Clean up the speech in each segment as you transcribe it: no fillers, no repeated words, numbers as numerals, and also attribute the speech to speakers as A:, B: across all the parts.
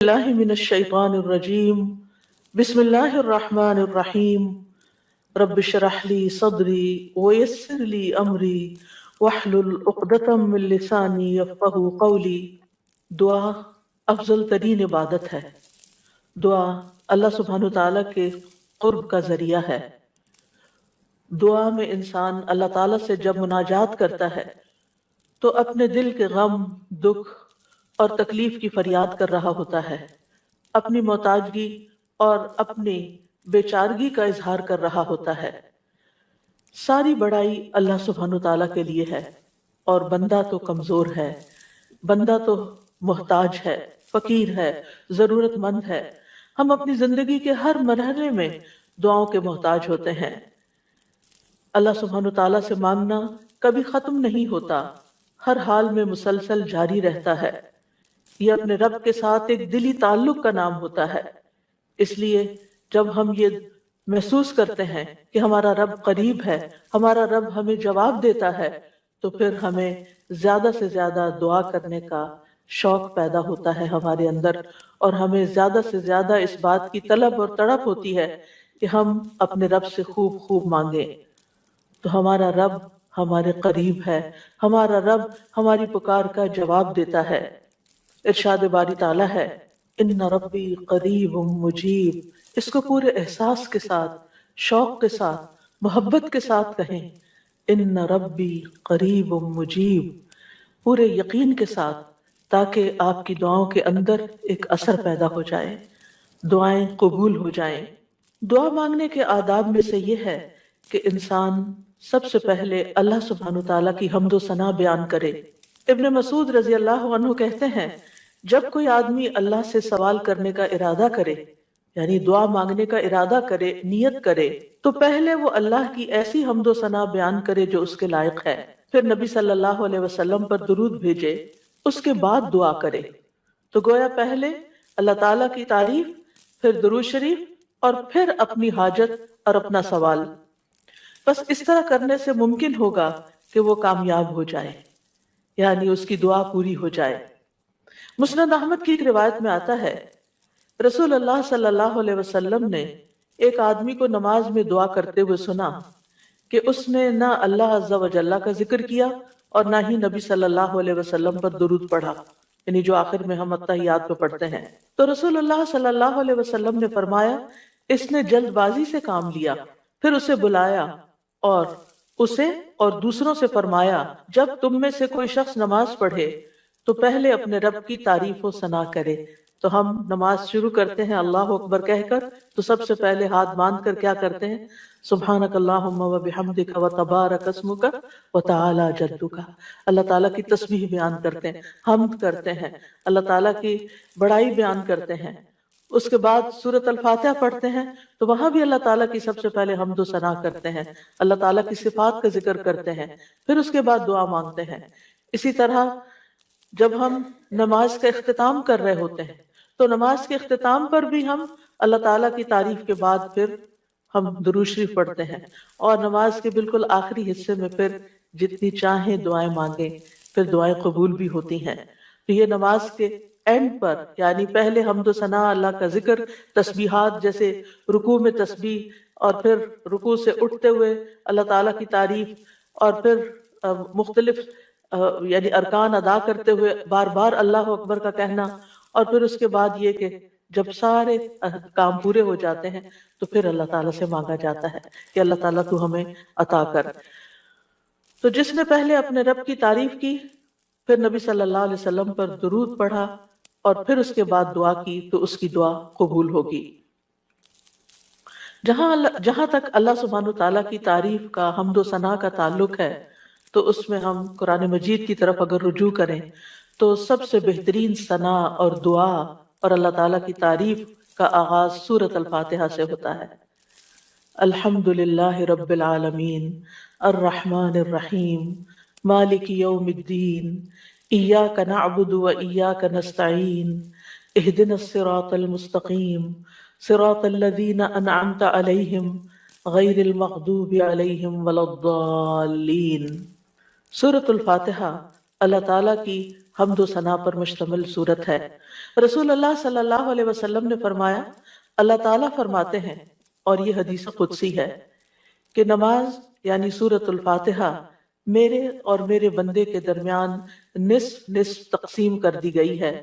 A: اللہ من الشیطان الرجیم بسم اللہ الرحمن الرحیم رب اشرح لی صدری ویسر لی امری واحلل عقدۃ من لسانی یفقہوا قولی۔ دعا افضل ترین عبادت ہے۔ دعا اللہ سبحانہ تعالیٰ کے قرب کا ذریعہ ہے۔ دعا میں انسان اللہ تعالیٰ سے جب مناجات کرتا ہے تو اپنے دل کے غم، دکھ اور تکلیف کی فریاد کر رہا ہوتا ہے، اپنی محتاجگی اور اپنی بیچارگی کا اظہار کر رہا ہوتا ہے۔ ساری بڑائی اللہ سبحانہ تعالیٰ کے لیے ہے، اور بندہ تو کمزور ہے، بندہ تو محتاج ہے، فقیر ہے، ضرورت مند ہے۔ ہم اپنی زندگی کے ہر مرحلے میں دعاؤں کے محتاج ہوتے ہیں۔ اللہ سبحانہ تعالیٰ سے مانگنا کبھی ختم نہیں ہوتا، ہر حال میں مسلسل جاری رہتا ہے۔ یہ اپنے رب کے ساتھ ایک دلی تعلق کا نام ہوتا ہے۔ اس لیے جب ہم یہ محسوس کرتے ہیں کہ ہمارا رب قریب ہے، ہمارا رب ہمیں جواب دیتا ہے، تو پھر ہمیں زیادہ سے زیادہ دعا کرنے کا شوق پیدا ہوتا ہے ہمارے اندر، اور ہمیں زیادہ سے زیادہ اس بات کی طلب اور تڑپ ہوتی ہے کہ ہم اپنے رب سے خوب خوب مانگیں۔ تو ہمارا رب ہمارے قریب ہے، ہمارا رب ہماری پکار کا جواب دیتا ہے۔ ارشاد باری تعالیٰ ہے، ان ربی قریب مجیب۔ اس کو پورے احساس کے ساتھ، شوق کے ساتھ، محبت کے ساتھ کہیں، ان ربی قریب مجیب، پورے یقین کے ساتھ، تاکہ آپ کی دعاؤں کے اندر ایک اثر پیدا ہو جائے، دعائیں قبول ہو جائیں۔ دعا مانگنے کے آداب میں سے یہ ہے کہ انسان سب سے پہلے اللہ سبحانہ تعالیٰ کی حمد و ثنا بیان کرے۔ ابن مسعود رضی اللہ عنہ کہتے ہیں، جب کوئی آدمی اللہ سے سوال کرنے کا ارادہ کرے، یعنی دعا مانگنے کا ارادہ کرے، نیت کرے، تو پہلے وہ اللہ کی ایسی حمد و ثنا بیان کرے جو اس کے لائق ہے، پھر نبی صلی اللہ علیہ وسلم پر درود بھیجے، اس کے بعد دعا کرے۔ تو گویا پہلے اللہ تعالیٰ کی تعریف، پھر درود شریف، اور پھر اپنی حاجت اور اپنا سوال۔ بس اس طرح کرنے سے ممکن ہوگا کہ وہ کامیاب ہو جائے، یعنی اس کی دعا پوری ہو جائے۔ مسند احمد کی ایک روایت میں آتا ہے، رسول اللہ صلی اللہ علیہ وسلم نے ایک آدمی کو نماز میں دعا کرتے ہوئے سنا کہ اس نے نہ اللہ عز و جل کا ذکر کیا اور نہ ہی نبی صلی اللہ علیہ وسلم پر درود پڑھا، یعنی جو آخر میں ہم اتحیات پہ پڑھتے ہیں۔ تو رسول اللہ صلی اللہ علیہ وسلم نے فرمایا، اس نے جلد بازی سے کام لیا۔ پھر اسے بلایا اور اسے اور دوسروں سے فرمایا، جب تم میں سے کوئی شخص نماز پڑھے تو پہلے اپنے رب کی تعریف و ثنا کرے۔ تو ہم نماز شروع کرتے ہیں اللہ اکبر کہہ کر، تو سب سے پہلے ہاتھ باندھ کر کیا کرتے ہیں؟ سبحانک اللہم و بحمدک و تبارک اسمک و تعالی جدک، اللہ تعالیٰ کی تسبیح بیان کرتے ہیں، حمد کرتے ہیں، اللہ تعالیٰ کی بڑائی بیان کرتے ہیں۔ اس کے بعد سورۃ الفاتحہ پڑھتے ہیں تو وہاں بھی اللہ تعالیٰ کی سب سے پہلے حمد و ثنا کرتے ہیں، اللہ تعالیٰ کی صفات کا ذکر کرتے ہیں، پھر اس کے بعد دعا مانگتے ہیں۔ اسی طرح جب ہم نماز کا اختتام کر رہے ہوتے ہیں تو نماز کے اختتام پر بھی ہم اللہ تعالیٰ کی تعریف کے بعد پھر ہم درود شریف پڑھتے ہیں، اور نماز کے بالکل آخری حصے میں پھر جتنی چاہیں دعائیں مانگیں، پھر دعائیں قبول بھی ہوتی ہیں۔ تو یہ نماز کے اینڈ پر، یعنی پہلے حمد و ثنا، اللہ کا ذکر، تسبیحات، جیسے رکوع میں تسبیح، اور پھر رکوع سے اٹھتے ہوئے اللہ تعالیٰ کی تعریف، اور پھر مختلف یعنی ارکان ادا کرتے ہوئے بار بار اللہ اکبر کا کہنا، اور پھر اس کے بعد یہ کہ جب سارے کام پورے ہو جاتے ہیں تو پھر اللہ تعالیٰ سے مانگا جاتا ہے کہ اللہ تعالیٰ تو ہمیں عطا کر۔ تو جس نے پہلے اپنے رب کی تعریف کی، پھر نبی صلی اللہ علیہ وسلم پر درود پڑھا، اور پھر اس کے بعد دعا کی، تو اس کی دعا قبول ہوگی۔ جہاں تک اللہ سبحانہ تعالیٰ کی تعریف کا، حمد و ثنا کا تعلق ہے، تو اس میں ہم قرآن مجید کی طرف اگر رجوع کریں تو سب سے بہترین ثنا اور دعا اور اللہ تعالیٰ کی تعریف کا آغاز سورۃ الفاتحہ سے ہوتا ہے۔ الحمد للہ رب العالمین الرحمن الرحیم مالک یوم الدین ایاک نعبد و ایاک نستعین اہدنا الصراط المستقیم صراط الذین انعمت علیہم غیر المغضوب علیہم ولا الضالین۔ سورۃ الفاتحہ اللہ تعالیٰ کی حمد و ثنا پر مشتمل سورت ہے۔ رسول اللہ صلی اللہ علیہ وسلم نے فرمایا، اللہ تعالیٰ فرماتے ہیں، اور یہ حدیث قدسی ہے، کہ نماز یعنی سورت الفاتحہ میرے اور میرے بندے کے درمیان نصف نصف تقسیم کر دی گئی ہے،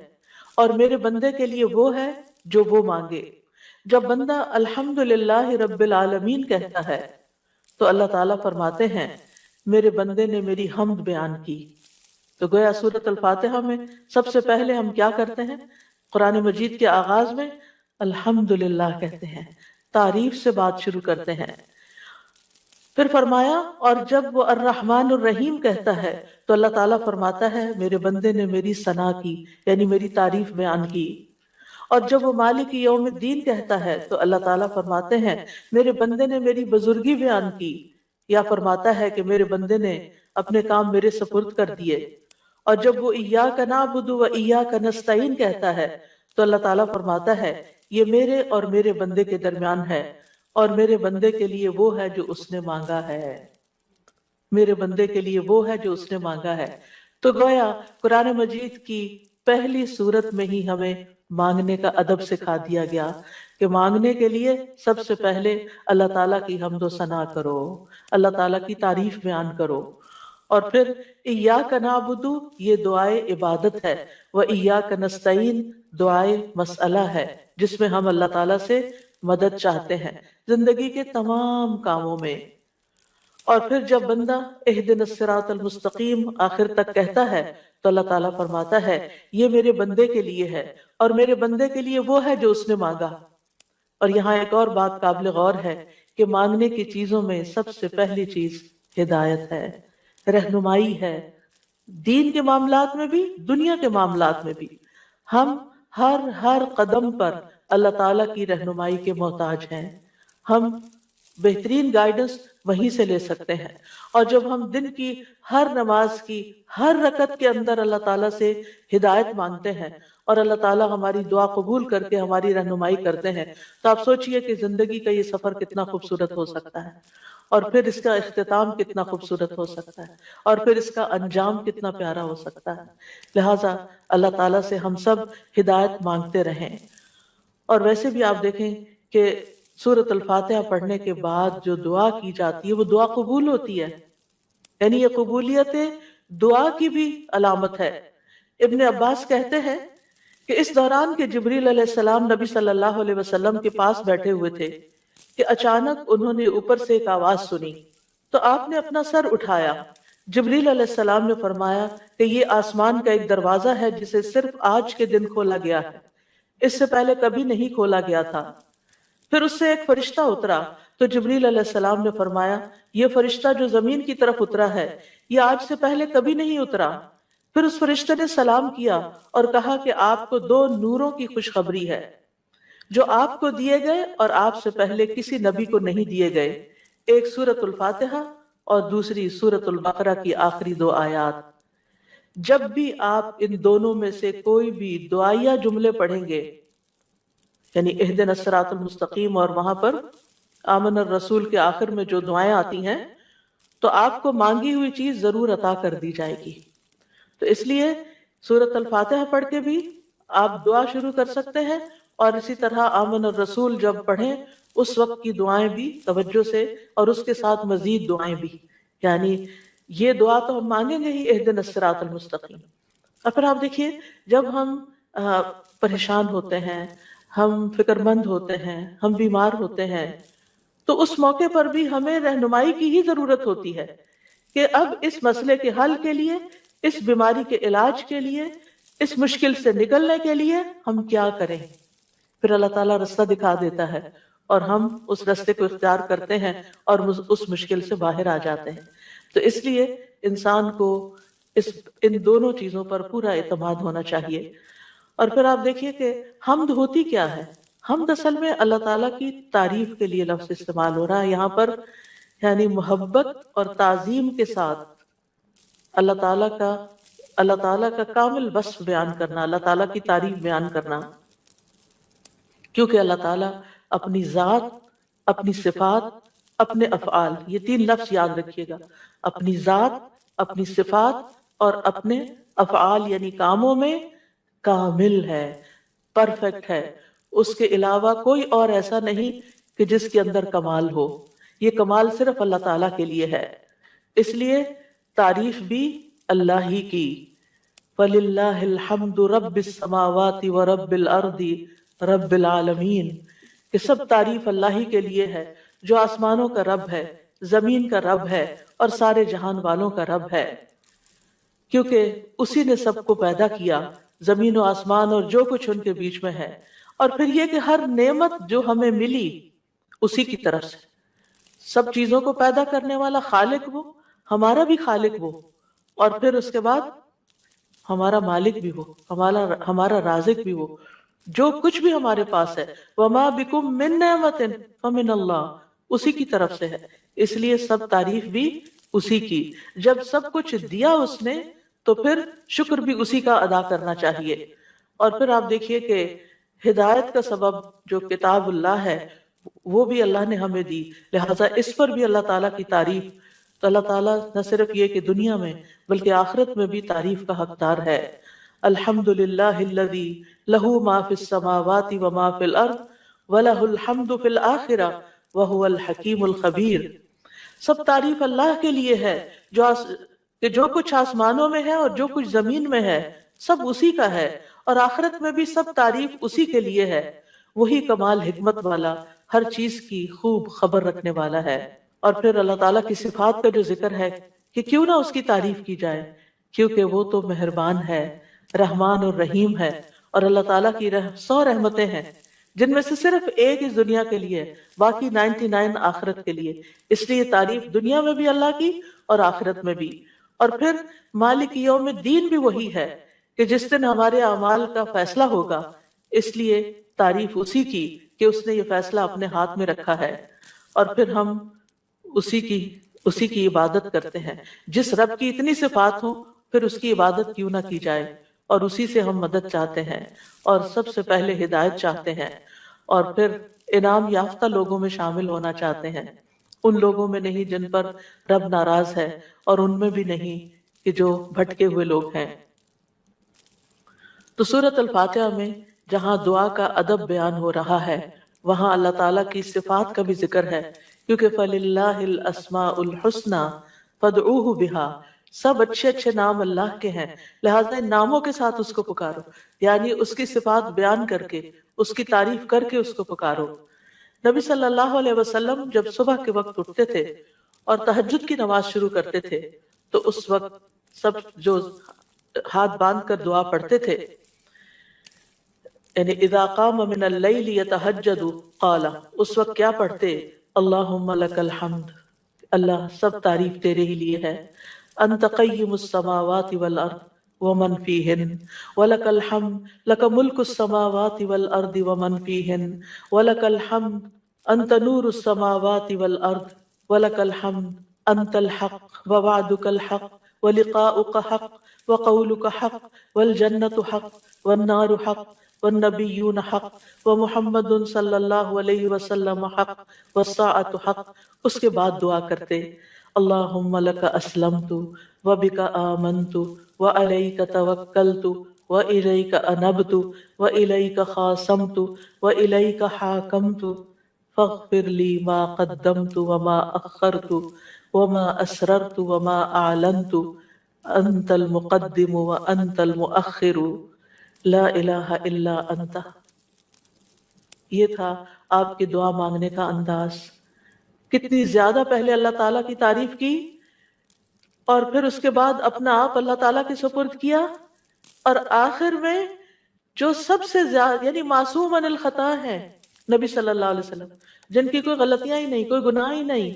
A: اور میرے بندے کے لیے وہ ہے جو وہ مانگے۔ جب بندہ الحمدللہ رب العالمین کہتا ہے تو اللہ تعالیٰ فرماتے ہیں، میرے بندے نے میری حمد بیان کی۔ تو گویا سورت الفاتحہ میں سب سے پہلے ہم کیا کرتے ہیں؟ قرآن مجید کے آغاز میں الحمدللہ کہتے ہیں، تعریف سے بات شروع کرتے ہیں۔ پھر فرمایا، اور جب وہ الرحمن الرحیم کہتا ہے تو اللہ تعالیٰ فرماتا ہے، میرے بندے نے میری ثنا کی، یعنی میری تعریف بیان کی۔ اور جب وہ مالک یوم الدین کہتا ہے تو اللہ تعالیٰ فرماتے ہیں، میرے بندے نے میری بزرگی بیان کی، یا فرماتا ہے کہ میرے بندے نے اپنے کام میرے سپرد کر دیے۔ اور جب وہ ایاک نعبد و ایاک نستعین کہتا ہے تو اللہ تعالیٰ فرماتا ہے، یہ میرے اور میرے بندے کے درمیان ہے، اور میرے بندے کے لیے وہ ہے جو اس نے مانگا ہے، میرے بندے کے لیے وہ ہے جو اس نے مانگا ہے۔ تو گویا قرآن مجید کی پہلی سورت میں ہی ہمیں مانگنے کا ادب سکھا دیا گیا کہ مانگنے کے لیے سب سے پہلے اللہ تعالیٰ کی حمد و ثنا کرو، اللہ تعالیٰ کی تعریف بیان کرو۔ اور پھر ایاک نعبد، یہ دعائے عبادت ہے، و ایاک نستعین دعائے مسئلہ ہے، جس میں ہم اللہ تعالیٰ سے مدد چاہتے ہیں زندگی کے تمام کاموں میں۔ اور پھر جب بندہ اہدنا الصراط المستقیم آخر تک کہتا ہے تو اللہ تعالیٰ فرماتا ہے، یہ میرے بندے کے لیے ہے، اور میرے بندے کے لیے وہ ہے جو اس نے مانگا۔ اور یہاں ایک اور بات قابل غور ہے کہ مانگنے کی چیزوں میں سب سے پہلی چیز ہدایت ہے، رہنمائی ہے، دین کے معاملات میں بھی، دنیا کے معاملات میں بھی۔ ہم ہر قدم پر اللہ تعالیٰ کی رہنمائی کے محتاج ہیں، ہم بہترین گائیڈنس وہیں سے لے سکتے ہیں۔ اور جب ہم دن کی ہر نماز کی ہر رکعت کے اندر اللہ تعالیٰ سے ہدایت مانگتے ہیں اور اللہ تعالیٰ ہماری دعا قبول کر کے ہماری رہنمائی کرتے ہیں، تو آپ سوچئے کہ زندگی کا یہ سفر کتنا خوبصورت ہو سکتا ہے، اور پھر اس کا اختتام کتنا خوبصورت ہو سکتا ہے، اور پھر اس کا انجام کتنا پیارا ہو سکتا ہے۔ لہٰذا اللہ تعالیٰ سے ہم سب ہدایت مانگتے رہیں۔ اور ویسے بھی آپ دیکھیں کہ سورۃ الفاتحہ پڑھنے کے بعد جو دعا کی جاتی ہے وہ دعا قبول ہوتی ہے، یعنی یہ قبولیت دعا کی بھی علامت ہے۔ ابن عباس کہتے ہیں کہ اس دوران کہ جبریل علیہ السلام نبی صلی اللہ علیہ وسلم کے پاس بیٹھے ہوئے تھے کہ اچانک انہوں نے اوپر سے ایک آواز سنی، تو آپ نے اپنا سر اٹھایا۔ جبریل علیہ السلام نے فرمایا کہ یہ آسمان کا ایک دروازہ ہے جسے صرف آج کے دن کھولا گیا ہے، اس سے پہلے کبھی نہیں کھولا گیا تھا۔ پھر اس سے ایک فرشتہ اترا تو جبریل علیہ السلام نے فرمایا، یہ فرشتہ جو زمین کی طرف اترا ہے یہ آج سے پہلے کبھی نہیں اترا۔ پھر اس فرشتے نے سلام کیا اور کہا کہ آپ کو 2 نوروں کی خوشخبری ہے جو آپ کو دیے گئے اور آپ سے پہلے کسی نبی کو نہیں دیے گئے، ایک سورۃ الفاتحہ اور دوسری سورۃ البقرہ کی آخری 2 آیات۔ جب بھی آپ ان دونوں میں سے کوئی بھی دعائیہ جملے پڑھیں گے، یعنی اہدنا الصراط المستقیم اور وہاں پر آمن الرسول کے آخر میں جو دعائیں آتی ہیں، تو آپ کو مانگی ہوئی چیز ضرور عطا کر دی جائے گی۔ تو اس لیے سورۃ الفاتحہ پڑھ کے بھی آپ دعا شروع کر سکتے ہیں، اور اسی طرح آمن الرسول جب پڑھیں اس وقت کی دعائیں بھی توجہ سے، اور اس کے ساتھ مزید دعائیں بھی، یعنی یہ دعا تو ہم مانگیں گے ہی، اہدنا الصراط المستقیم۔ اور پھر آپ دیکھیے جب ہم پریشان ہوتے ہیں، ہم فکر مند ہوتے ہیں، ہم بیمار ہوتے ہیں، تو اس موقع پر بھی ہمیں رہنمائی کی ہی ضرورت ہوتی ہے کہ اب اس مسئلے کے حل کے لیے، اس بیماری کے علاج کے لیے، اس مشکل سے نکلنے کے لیے ہم کیا کریں۔ پھر اللہ تعالیٰ رستہ دکھا دیتا ہے اور ہم اس رستے کو اختیار کرتے ہیں اور اس مشکل سے باہر آ جاتے ہیں۔ تو اس لیے انسان کو ان دونوں چیزوں پر پورا اعتماد ہونا چاہیے۔ اور پھر آپ دیکھیے کہ حمد ہوتی کیا ہے؟ حمد اصل میں اللہ تعالیٰ کی تعریف کے لیے لفظ استعمال ہو رہا ہے یہاں پر، یعنی محبت اور تعظیم کے ساتھ اللہ تعالیٰ کا کامل وصف بیان کرنا، اللہ تعالیٰ کی تعریف بیان کرنا، کیونکہ اللہ تعالیٰ اپنی ذات، اپنی صفات، اپنے افعال، یہ 3 لفظ یاد رکھیے گا، اپنی ذات، اپنی صفات اور اپنے افعال یعنی کاموں میں کامل ہے، پرفیکٹ ہے. اس کے علاوہ کوئی اور ایسا نہیں کہ جس کے اندر کمال ہو. یہ کمال صرف اللہ تعالیٰ کے لیے ہے. اس لیے تعریف بھی اللہ ہی کی. وَلِلَّهِ الْحَمْدُ رَبِّ السَّمَاوَاتِ وَرَبِّ الْأَرْضِ رَبِّ الْعَالَمِينَ، کہ سب تعریف اللہ ہی کے لیے ہے جو آسمانوں کا رب ہے، زمین کا رب ہے اور سارے جہان والوں کا رب ہے. کیونکہ اسی نے سب کو پیدا کیا، زمین و آسمان اور جو کچھ ان کے بیچ میں ہے. اور پھر یہ کہ ہر نعمت جو ہمیں ملی اسی کی طرف سے. سب چیزوں کو پیدا کرنے والا خالق وہ، ہمارا بھی خالق وہ، اور پھر اس کے بعد ہمارا مالک بھی وہ، ہمارا رازق بھی وہ. جو کچھ بھی ہمارے پاس ہے وَمَا بِكُم مِّن نِعْمَةٍ فَمِنَ اللَّهِ، اسی کی طرف سے ہے. اس لیے سب تعریف بھی اسی کی. جب سب کچھ دیا اس نے تو پھر شکر بھی اسی کا ادا کرنا چاہیے. اور پھر آپ دیکھیے کہ ہدایت کا سبب جو کتاب اللہ ہے وہ بھی اللہ نے ہمیں دی، لہٰذا اس پر بھی اللہ تعالیٰ کی تعریف. تو اللہ تعالیٰ نہ صرف یہ کہ دنیا میں بلکہ آخرت میں بھی تعریف کا حقدار ہے. الحمدللہ الذی لہ ما فی السماوات وما فی الارض ولہ الحمد فی الآخرہ وہو الحکیم الخبیر. سب تعریف اللہ کے لیے ہے جو کچھ آسمانوں میں ہے اور جو کچھ زمین میں ہے سب اسی کا ہے، اور آخرت میں بھی سب تعریف اسی کے لیے ہے. وہی کمال حکمت والا، ہر چیز کی خوب خبر رکھنے والا ہے. اور پھر اللہ تعالیٰ کی صفات کا جو ذکر ہے کہ کیوں نہ اس کی تعریف کی جائے، کیونکہ وہ تو مہربان ہے، رحمان اور رحیم ہے. اور اللہ تعالیٰ کی 100 رحمتیں ہیں جن میں سے صرف ایک اس دنیا کے لیے، باقی 99 آخرت کے لیے. اس لیے تعریف دنیا میں بھی اللہ کی اور آخرت میں بھی. اور پھر مالک یوم الدین بھی وہی ہے کہ جس دن ہمارے اعمال کا فیصلہ ہوگا. اس لیے تعریف اسی کی کہ اس نے یہ فیصلہ اپنے ہاتھ میں رکھا ہے، اور پھر ہم اسی کی عبادت کرتے ہیں. جس رب کی اتنی صفات ہوں پھر اس کی عبادت کیوں نہ کی جائے، اور اسی سے ہم مدد چاہتے ہیں، اور سب سے پہلے ہدایت چاہتے ہیں، اور پھر انعام یافتہ لوگوں میں شامل ہونا چاہتے ہیں. ان لوگوں میں نہیں جن پر رب ناراض ہے، اور ان میں بھی نہیں کہ جو بھٹکے ہوئے لوگ ہیں. تو سورۃ الفاتحہ میں جہاں دعا کا ادب بیان ہو رہا ہے وہاں اللہ تعالیٰ کی صفات کا بھی ذکر ہے، کیونکہ فَلِلَّهِ الْأَسْمَاءُ الْحُسْنَى فَادْعُوهُ بِهَا، سب اچھے اچھے نام اللہ کے ہیں، لہٰذا ان ناموں کے ساتھ اس کو پکارو، یعنی اس کی صفات بیان کر کے، اس کی تعریف کر کے اس کو پکارو. نبی صلی اللہ علیہ وسلم جب صبح کے وقت اٹھتے تھے اور تہجد کی نماز شروع کرتے تھے تو اس وقت سب جو ہاتھ باندھ کر دعا پڑھتے تھے، یعنی اذا قام من اللیل یتہجد قال، اس وقت کیا پڑھتے؟ اللہم لک الحمد، اللہ سب تعریف تیرے ہی لیے ہے. انت قیم السماوات والارض ومن فیہن ولک الحمد لک ملک السماوات والارض ومن فیہن ولک الحمد انت نور السماوات والارض ولک الحمد انت الحق ووعدک الحق ولقاؤک حق وقولک حق والجنة حق والنار حق والنبیون حق ومحمد صلی اللہ علیہ وسلم حق والساعة حق. اس کے بعد دعا کرتے اللہم لک اسلمت وبک آمنت وعلیک توکلت وإلیک انبت وإلیک خاصمت وإلیک حاکمت فاغفر لی ما قدمت وما اخرت وما اسررت وما اعلنت انت المقدم وانت المؤخر لا الہ الا انت. یہ تھا آپ کے دعا مانگنے کا انداز. کتنی زیادہ پہلے اللہ تعالیٰ کی تعریف کی اور پھر اس کے بعد اپنا آپ اللہ تعالیٰ کے سپرد کیا، اور آخر میں جو سب سے زیادہ یعنی معصوم عن الخطا ہے نبی صلی اللہ علیہ وسلم، جن کی کوئی غلطیاں ہی نہیں، کوئی گناہ ہی نہیں،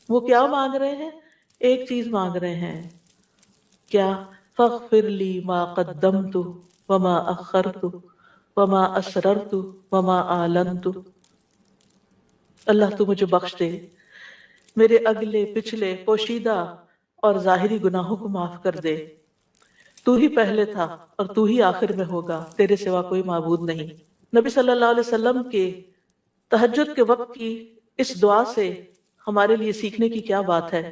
A: وہ کیا مانگ رہے ہیں؟ ایک چیز مانگ رہے ہیں، کیا؟ فاغفر لی ما قدمت وما اخرت وما اسررت وما اعلنت. اللہ تو مجھے بخش دے، میرے اگلے پچھلے پوشیدہ اور ظاہری گناہوں کو معاف کر دے. تو ہی پہلے تھا اور تو ہی آخر میں ہوگا، تیرے سوا کوئی معبود نہیں. نبی صلی اللہ علیہ وسلم کے تہجد کے وقت کی اس دعا سے ہمارے لیے سیکھنے کی کیا بات ہے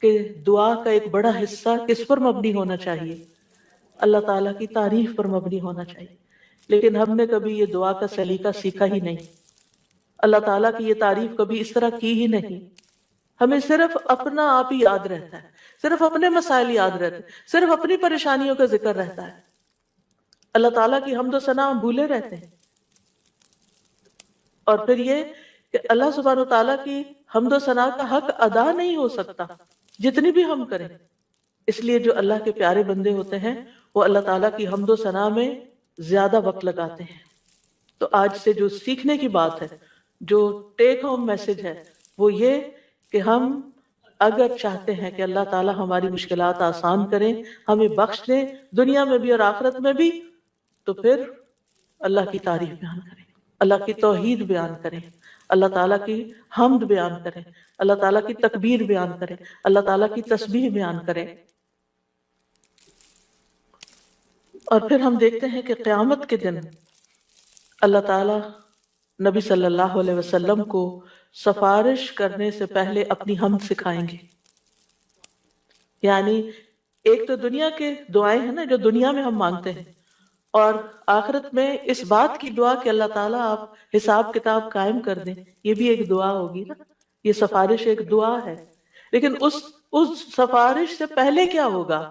A: کہ دعا کا ایک بڑا حصہ کس پر مبنی ہونا چاہیے؟ اللہ تعالیٰ کی تعریف پر مبنی ہونا چاہیے. لیکن ہم نے کبھی یہ دعا کا سلیقہ سیکھا ہی نہیں. اللہ تعالیٰ کی یہ تعریف کبھی اس طرح کی ہی نہیں. ہمیں صرف اپنا آپ ہی یاد رہتا ہے، صرف اپنے مسائل یاد رہتے ہیں، صرف اپنی پریشانیوں کا ذکر رہتا ہے. اللہ تعالیٰ کی حمد و ثنا ہم بھولے رہتے ہیں. اور پھر یہ کہ اللہ سبحانہ وتعالیٰ کی حمد و ثنا کا حق ادا نہیں ہو سکتا جتنی بھی ہم کریں. اس لیے جو اللہ کے پیارے بندے ہوتے ہیں وہ اللہ تعالیٰ کی حمد و ثنا میں زیادہ وقت لگاتے ہیں. تو آج سے جو سیکھنے کی بات ہے، جو ٹیک ہوم میسج ہے، وہ یہ کہ ہم اگر چاہتے ہیں کہ اللہ تعالیٰ ہماری مشکلات آسان کریں، ہمیں بخش دیں دنیا میں بھی اور آخرت میں بھی، تو پھر اللہ کی تعریف بیان کریں، اللہ کی توحید بیان کریں، اللہ تعالیٰ کی حمد بیان کریں، اللہ تعالیٰ کی تکبیر بیان کریں، اللہ تعالیٰ کی تسبیح بیان کریں. اور پھر ہم دیکھتے ہیں کہ قیامت کے دن اللہ تعالیٰ نبی صلی اللہ علیہ وسلم کو سفارش کرنے سے پہلے اپنی حمد سکھائیں گے. یعنی ایک تو دنیا کے دعائیں ہیں نا جو دنیا میں ہم مانگتے ہیں، اور آخرت میں اس بات کی دعا کہ اللہ تعالیٰ آپ حساب کتاب قائم کر دیں، یہ بھی ایک دعا ہوگی نا. یہ سفارش ایک دعا ہے. لیکن اس سفارش سے پہلے کیا ہوگا؟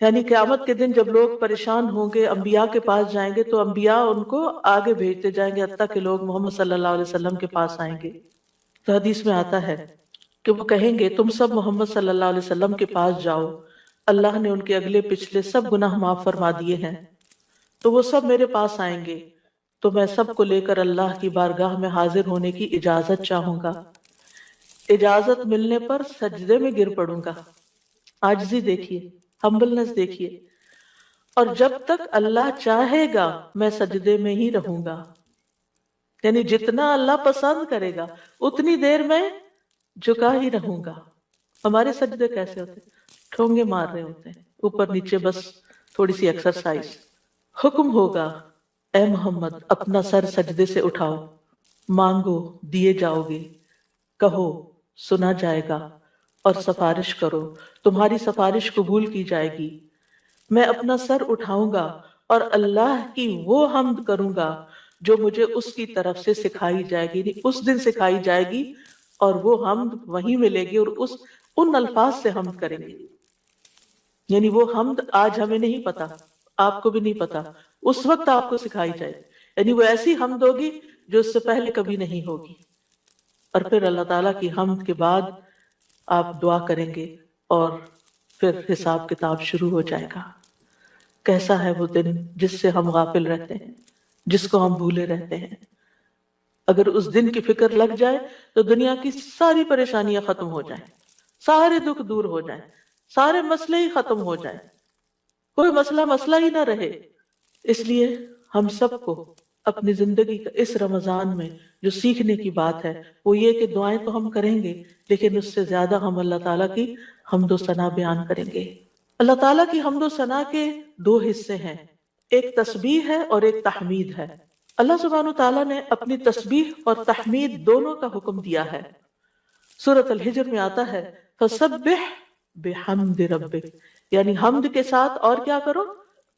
A: یعنی قیامت کے دن جب لوگ پریشان ہوں گے، انبیاء کے پاس جائیں گے تو انبیاء ان کو آگے بھیجتے جائیں گے حتیٰ کہ لوگ محمد صلی اللہ علیہ وسلم کے پاس آئیں گے. تو حدیث میں آتا ہے کہ وہ کہیں گے تم سب محمد صلی اللہ علیہ وسلم کے پاس جاؤ، اللہ نے ان کے اگلے پچھلے سب گناہ معاف فرما دیے ہیں. تو وہ سب میرے پاس آئیں گے تو میں سب کو لے کر اللہ کی بارگاہ میں حاضر ہونے کی اجازت چاہوں گا. اجازت ملنے پر سجدے میں گر پڑوں گا. عاجزی دیکھیے، ہمبلنس دیکھیے. اور جب تک اللہ چاہے گا میں سجدے میں ہی رہوں گا. یعنی جتنا اللہ پسند کرے گا اتنی دیر میں جھکا ہی رہوں گا. ہمارے سجدے کیسے ہوتے ہیں؟ ٹھونگے مار رہے ہوتے ہیں اوپر نیچے، بس تھوڑی سی ایکسرسائز. حکم ہوگا اے محمد اپنا سر سجدے سے اٹھاؤ، مانگو دیے جاؤ گے، کہو سنا جائے گا، اور سفارش کرو تمہاری سفارش قبول کی جائے گی. میں اپنا سر اٹھاؤں گا اور اللہ کی وہ حمد کروں گا جو مجھے اس کی طرف سے سکھائی جائے گی. اس دن سکھائی جائے گی اور وہ حمد وہیں ملے گی، اور ان الفاظ سے حمد کریں گے. یعنی وہ حمد آج ہمیں نہیں پتا، آپ کو بھی نہیں پتا، اس وقت آپ کو سکھائی جائے. یعنی وہ ایسی حمد ہوگی جو اس سے پہلے کبھی نہیں ہوگی. اور پھر اللہ تعالیٰ کی حمد کے بعد آپ دعا کریں گے اور پھر حساب کتاب شروع ہو جائے گا. کیسا ہے وہ دن جس سے ہم غافل رہتے ہیں، جس کو ہم بھولے رہتے ہیں. اگر اس دن کی فکر لگ جائے تو دنیا کی ساری پریشانیاں ختم ہو جائیں، سارے دکھ دور ہو جائیں، سارے مسئلے ہی ختم ہو جائیں، کوئی مسئلہ ہی نہ رہے. اس لیے ہم سب کو اپنی زندگی کا اس رمضان میں جو سیکھنے کی بات ہے وہ یہ کہ دعائیں تو ہم کریں گے، لیکن اس سے زیادہ ہم اللہ تعالیٰ کی حمد و ثنا بیان کریں گے. اللہ تعالیٰ کی حمد و ثنا کے دو حصے ہیں، ایک تسبیح ہے اور ایک تحمید ہے. اللہ سبحانہ تعالیٰ نے اپنی تسبیح اور تحمید دونوں کا حکم دیا ہے. سورۃ الحجر میں آتا ہے فسبح بحمد ربک، یعنی حمد کے ساتھ اور کیا کرو؟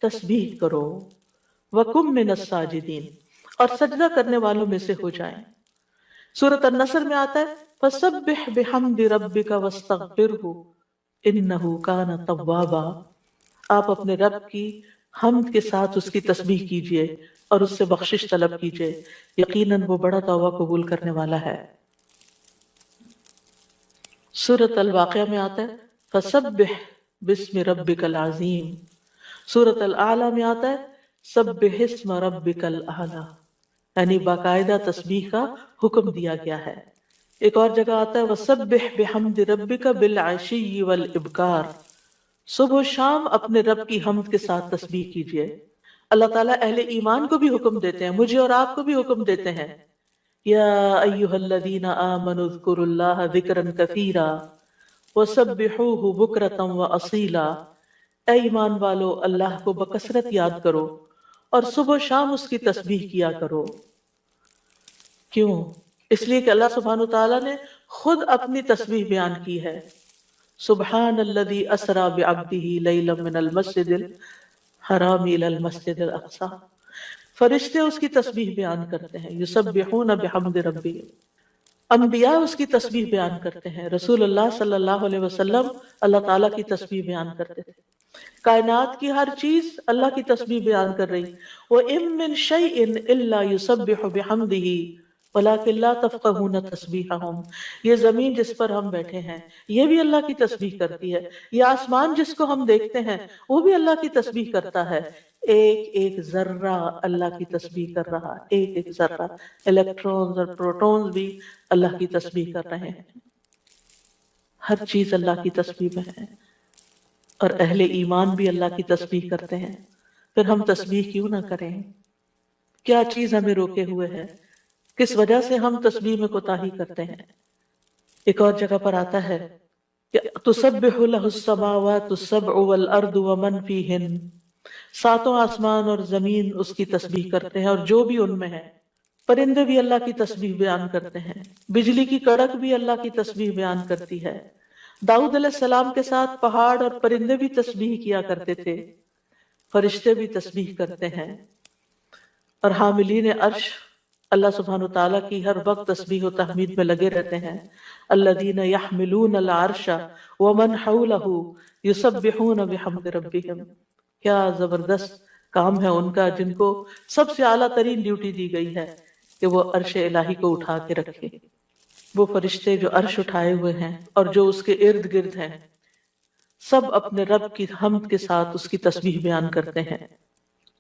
A: تسبیح کرو. وَقُم مِّنَ السَّاجِدِينَ، اور سجدہ کرنے والوں میں سے ہو جائیں. سورۃ النصر میں آتا ہے فَسَبِّحْ بِحَمْدِ رَبِّكَ وَاسْتَغْفِرْهُ إِنَّهُ كَانَ تَوَّابًا. آپ اپنے رب کی حمد کے ساتھ اس کی تسبیح کیجئے اور اس سے بخشش طلب کیجئے، یقیناً وہ بڑا توبہ قبول کرنے والا ہے. سورۃ الواقعہ میں آتا ہے فَسَبِّحْ بِاسْمِ رَبِّكَ الْعَظِيمِ. سورۃ الأعلى میں آتا ہے سبح اسم ربک الاعلی، یعنی باقاعدہ تسبیح کا حکم دیا گیا ہے. ایک اور جگہ آتا ہے وسبح بحمد ربک بالعشی والابکار، صبح و شام اپنے رب کی حمد کے ساتھ تسبیح کیجئے. اللہ تعالیٰ اہل ایمان کو بھی حکم دیتے ہیں، مجھے اور آپ کو بھی حکم دیتے ہیں یا ایھا الذین آمنوا اذکروا اللہ ذکرا کثیرا وسبحوہ بکرۃ واصیلا. اے ایمان والو اللہ کو بکثرت یاد کرو اور صبح و شام اس کی تسبیح کیا کرو. کیوں؟ اس لیے کہ اللہ سبحانہ تعالیٰ نے خود اپنی تسبیح بیان کی ہے، سبحان الذی اسری بعبدہ لیلا من المسجد الحرام الی المسجد الاقصی، فرشتے اس کی تسبیح بیان کرتے ہیں، یسبحون بحمد ربہم، انبیاء اس کی تسبیح بیان کرتے ہیں، رسول اللہ صلی اللہ علیہ وسلم اللہ تعالیٰ کی تسبیح بیان کرتے تھے، کائنات کی ہر چیز اللہ کی تسبیح بیان کر رہی، وَإِن مِّن شَيْءٍ إِلَّا يُسَبِّحُ بِحَمْدِهِ وَلَٰكِن لَّا تَفْقَهُونَ تَسْبِيحَهُم، یہ زمین جس پر ہم بیٹھے ہیں یہ بھی اللہ کی تسبیح کرتی ہے، یہ آسمان جس کو ہم دیکھتے ہیں وہ بھی اللہ کی تسبیح کرتا ہے، ایک ایک ذرہ اللہ کی تسبیح کر رہا، ایک ایک ذرہ، الیکٹرونز اور پروٹونز بھی اللہ کی تسبیح کر رہے ہیں، ہر چیز اللہ کی تسبیح میں ہے، اور اہل ایمان بھی اللہ کی تسبیح کرتے ہیں، پھر ہم تسبیح کیوں نہ کریں؟ کیا چیز ہمیں روکے ہوئے ہے؟ کس وجہ سے ہم تسبیح میں کوتاہی کرتے ہیں؟ ایک اور جگہ پر آتا ہے کہ تسبح لہ السماوات السبع والارض ومن فیہن، ساتوں آسمان اور زمین اس کی تسبیح کرتے ہیں اور جو بھی ان میں ہے، پرندے بھی اللہ کی تسبیح بیان کرتے ہیں، بجلی کی کڑک بھی اللہ کی تسبیح بیان کرتی ہے، داؤد علیہ السلام کے ساتھ پہاڑ اور پرندے بھی تسبیح کیا کرتے تھے، فرشتے بھی تسبیح کرتے ہیں، اور حاملین عرش اللہ سبحانہ تعالیٰ کی ہر وقت تسبیح و تحمید میں لگے رہتے ہیں، الذین یحملون العرش ومن حولہ یسبحون بحمد ربہم، کیا زبردست کام ہے ان کا، جن کو سب سے اعلیٰ ترین ڈیوٹی دی گئی ہے کہ وہ عرش الہی کو اٹھا کے رکھے، وہ فرشتے جو عرش اٹھائے ہوئے ہیں اور جو اس کے ارد گرد ہیں، سب اپنے رب کی حمد کے ساتھ اس کی تسبیح بیان کرتے ہیں،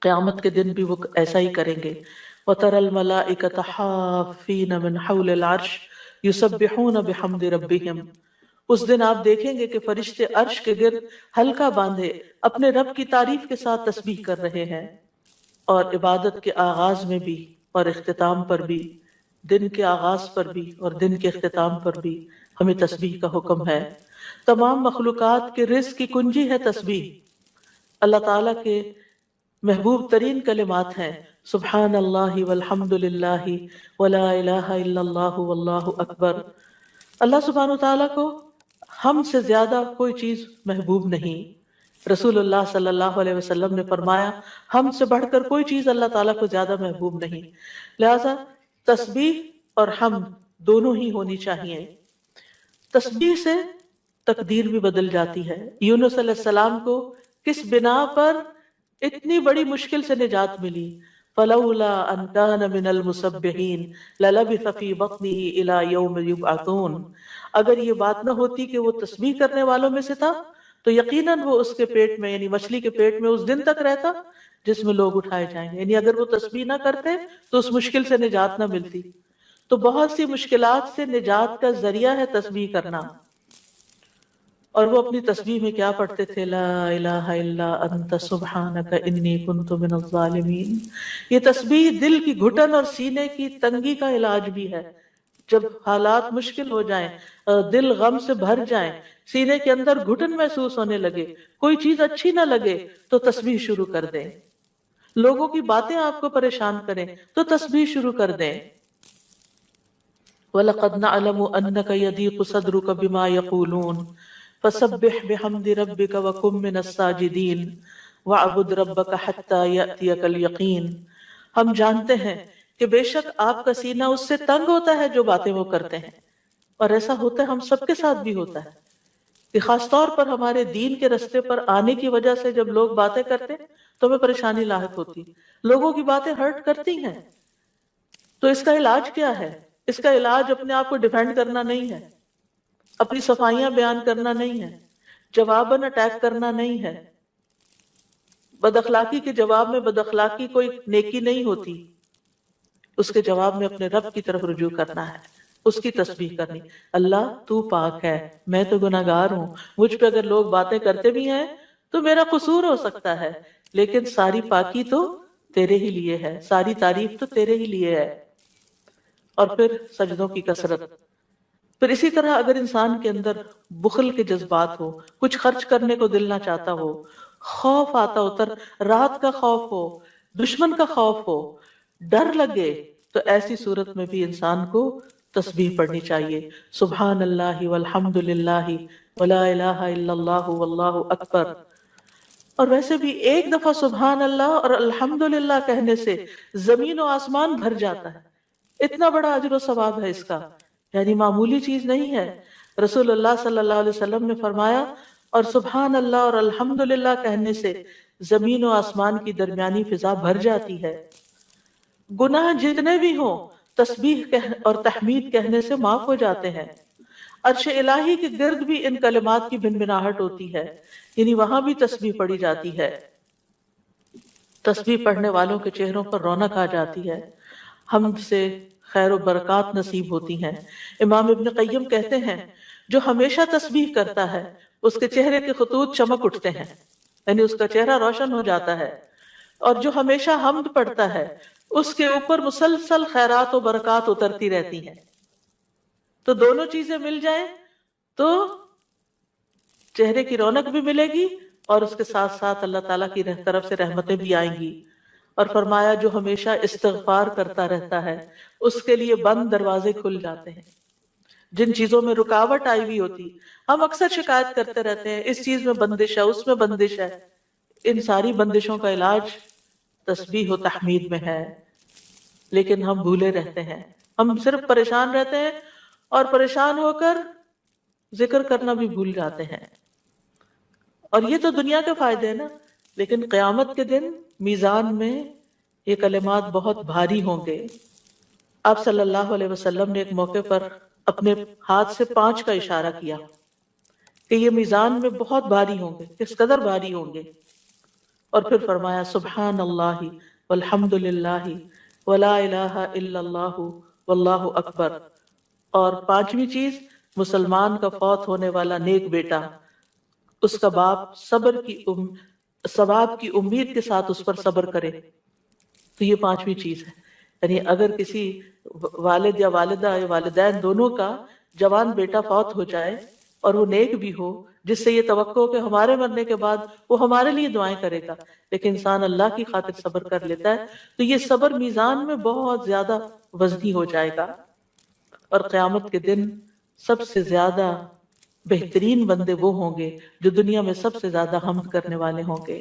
A: قیامت کے دن بھی وہ ایسا ہی کریں گے، وَتَرَى الْمَلَائِكَةَ حَافِّينَ مِنْ حَوْلِ الْعَرْشِ يُسَبِّحُونَ بِحَمْدِ رَبِّهِمْ، اس دن آپ دیکھیں گے کہ فرشتے عرش کے گرد حلقہ باندھے اپنے رب کی تعریف کے ساتھ تسبیح کر رہے ہیں، اور عبادت کے آغاز میں بھی اور اختتام پر بھی، دن کے آغاز پر بھی اور دن کے اختتام پر بھی ہمیں تسبیح کا حکم ہے، تمام مخلوقات کے رزق کی کنجی ہے تسبیح، اللہ تعالیٰ کے محبوب ترین کلمات ہیں، سبحان اللہ والحمد للہ ولا الہ الا اللہ واللہ اکبر، اللہ سبحانہ تعالیٰ کو ہم سے زیادہ کوئی چیز محبوب نہیں، رسول اللہ صلی اللہ علیہ وسلم نے فرمایا ہم سے بڑھ کر کوئی چیز اللہ تعالیٰ کو زیادہ محبوب نہیں، لہذا تسبیح اور حمد دونوں ہی ہونی چاہیے۔ تسبیح سے تقدیر بھی بدل جاتی ہے، یونس علیہ السلام کو کس بنا پر اتنی بڑی مشکل سے نجات ملی، فلولا ان کان من المسبحین للبث فی بطنہ الی یوم یبعثون، اگر یہ بات نہ ہوتی کہ وہ تسبیح کرنے والوں میں سے تھا تو یقیناً وہ اس کے پیٹ میں یعنی مچھلی کے پیٹ میں اس دن تک رہتا جس میں لوگ اٹھائے جائیں گے، یعنی اگر وہ تسبیح نہ کرتے تو اس مشکل سے نجات نہ ملتی، تو بہت سی مشکلات سے نجات کا ذریعہ ہے تسبیح کرنا، اور وہ اپنی تسبیح میں کیا پڑھتے تھے، لا الہ الا انت سبحانک انی کنت من الظالمین، یہ تسبیح دل کی گھٹن اور سینے کی تنگی کا علاج بھی ہے، جب حالات مشکل ہو جائیں، دل غم سے بھر جائیں، سینے کے اندر گھٹن محسوس ہونے لگے، کوئی چیز اچھی نہ لگے تو تسبیح شروع کر دیں، لوگوں کی باتیں آپ کو پریشان کریں تو تسبیح شروع کر دیں، وَلَقَدْ نَعْلَمُ أَنَّكَ يَضِيقُ صَدْرُكَ بِمَا يَقُولُونَ فَسَبِّحْ بِحَمْدِ رَبِّكَ وَكُن مِّنَ السَّاجِدِينَ وَاعْبُدْ رَبَّكَ حَتَّى يَأْتِيَكَ الْيَقِينُ، ہم جانتے ہیں کہ بے شک آپ کا سینہ اس سے تنگ ہوتا ہے جو باتیں وہ کرتے ہیں، اور ایسا ہوتا ہے ہم سب کے ساتھ بھی ہوتا ہے کہ خاص طور پر ہمارے دین کے رستے پر آنے کی وجہ سے جب لوگ باتیں کرتے تو ہمیں پریشانی لاحق ہوتی، لوگوں کی باتیں ہرٹ کرتی ہیں، تو اس کا علاج کیا ہے؟ اس کا علاج اپنے آپ کو ڈیفینڈ کرنا نہیں ہے، اپنی صفائیاں بیان کرنا نہیں ہے، جواباً اٹیک کرنا نہیں ہے، بد اخلاقی کے جواب میں بد اخلاقی کوئی نیکی نہیں ہوتی، اس کے جواب میں اپنے رب کی طرف رجوع کرنا ہے، اس کی تسبیح کرنی، اللہ تو پاک ہے، میں تو گناہگار ہوں، مجھ پہ اگر لوگ باتیں کرتے بھی ہیں تو میرا قصور ہو سکتا ہے، لیکن ساری پاکی تو تیرے ہی لیے ہے، ساری تعریف تو تیرے ہی لیے ہے، اور پھر سجدوں کی کثرت، پھر اسی طرح اگر انسان کے اندر بخل کے جذبات ہو، کچھ خرچ کرنے کو دل نہ چاہتا ہو، خوف آتا ہو، رات کا خوف ہو، دشمن کا خوف ہو، ڈر لگے، تو ایسی صورت میں بھی انسان کو تسبیح پڑھنی چاہیے، سبحان اللہ والحمد للہ ولا الہ الا اللہ واللہ اکبر۔ اور ویسے بھی ایک دفعہ سبحان اللہ اور الحمد للہ کہنے سے زمین و آسمان بھر جاتا ہے، اتنا بڑا اجر و ثواب ہے اس کا، یعنی معمولی چیز نہیں ہے۔ رسول اللہ صلی اللہ علیہ وسلم نے فرمایا، اور سبحان اللہ اور الحمد للہ کہنے سے زمین و آسمان کی درمیانی فضا بھر جاتی ہے۔ گناہ جتنے بھی ہوں تسبیح اور تحمید کہنے سے معاف ہو جاتے ہیں۔ عرش الہی کے گرد بھی ان کلمات کی بنبناہٹ ہوتی ہے، یعنی وہاں بھی تسبیح پڑھی جاتی ہے۔ تسبیح پڑھنے والوں کے چہروں پر رونق آ جاتی ہے، حمد سے خیر و برکات نصیب ہوتی ہیں۔ امام ابن قیم کہتے ہیں، جو ہمیشہ تسبیح کرتا ہے اس کے چہرے کے خطوط چمک اٹھتے ہیں، یعنی اس کا چہرہ روشن ہو جاتا ہے، اور جو ہمیشہ حمد پڑھتا ہے اس کے اوپر مسلسل خیرات و برکات اترتی رہتی ہیں۔ تو دونوں چیزیں مل جائیں تو چہرے کی رونق بھی ملے گی، اور اس کے ساتھ ساتھ اللہ تعالیٰ کی طرف سے رحمتیں بھی آئیں گی۔ اور فرمایا، جو ہمیشہ استغفار کرتا رہتا ہے اس کے لیے بند دروازے کھل جاتے ہیں۔ جن چیزوں میں رکاوٹ آئی ہوئی ہوتی، ہم اکثر شکایت کرتے رہتے ہیں، اس چیز میں بندش ہے، اس میں بندش ہے، ان ساری بندشوں کا علاج تسبیح و تحمید میں ہے، لیکن ہم بھولے رہتے ہیں، ہم صرف پریشان رہتے ہیں، اور پریشان ہو کر ذکر کرنا بھی بھول جاتے ہیں۔ اور یہ تو دنیا کے فائدے ہیں نا، لیکن قیامت کے دن میزان میں یہ کلمات بہت بھاری ہوں گے۔ آپ صلی اللہ علیہ وسلم نے ایک موقع پر اپنے ہاتھ سے 5 کا اشارہ کیا کہ یہ میزان میں بہت بھاری ہوں گے، کس قدر بھاری ہوں گے، اور پھر فرمایا سبحان اللہ والحمد للہ ولا الہ الا اللہ واللہ اکبر۔ اور 5ویں چیز، مسلمان کا فوت ہونے والا نیک بیٹا، اس کا باپ ثواب کی امید کے ساتھ اس پر صبر کرے، تو یہ 5ویں چیز ہے۔ یعنی اگر کسی والد یا والدہ یا والدین دونوں کا جوان بیٹا فوت ہو جائے اور وہ نیک بھی ہو، جس سے یہ توقع ہو کہ ہمارے مرنے کے بعد وہ ہمارے لیے دعائیں کرے گا، لیکن انسان اللہ کی خاطر صبر کر لیتا ہے، تو یہ صبر میزان میں بہت زیادہ وزنی ہو جائے گا۔ اور قیامت کے دن سب سے زیادہ بہترین بندے وہ ہوں گے جو دنیا میں سب سے زیادہ حمد کرنے والے ہوں گے۔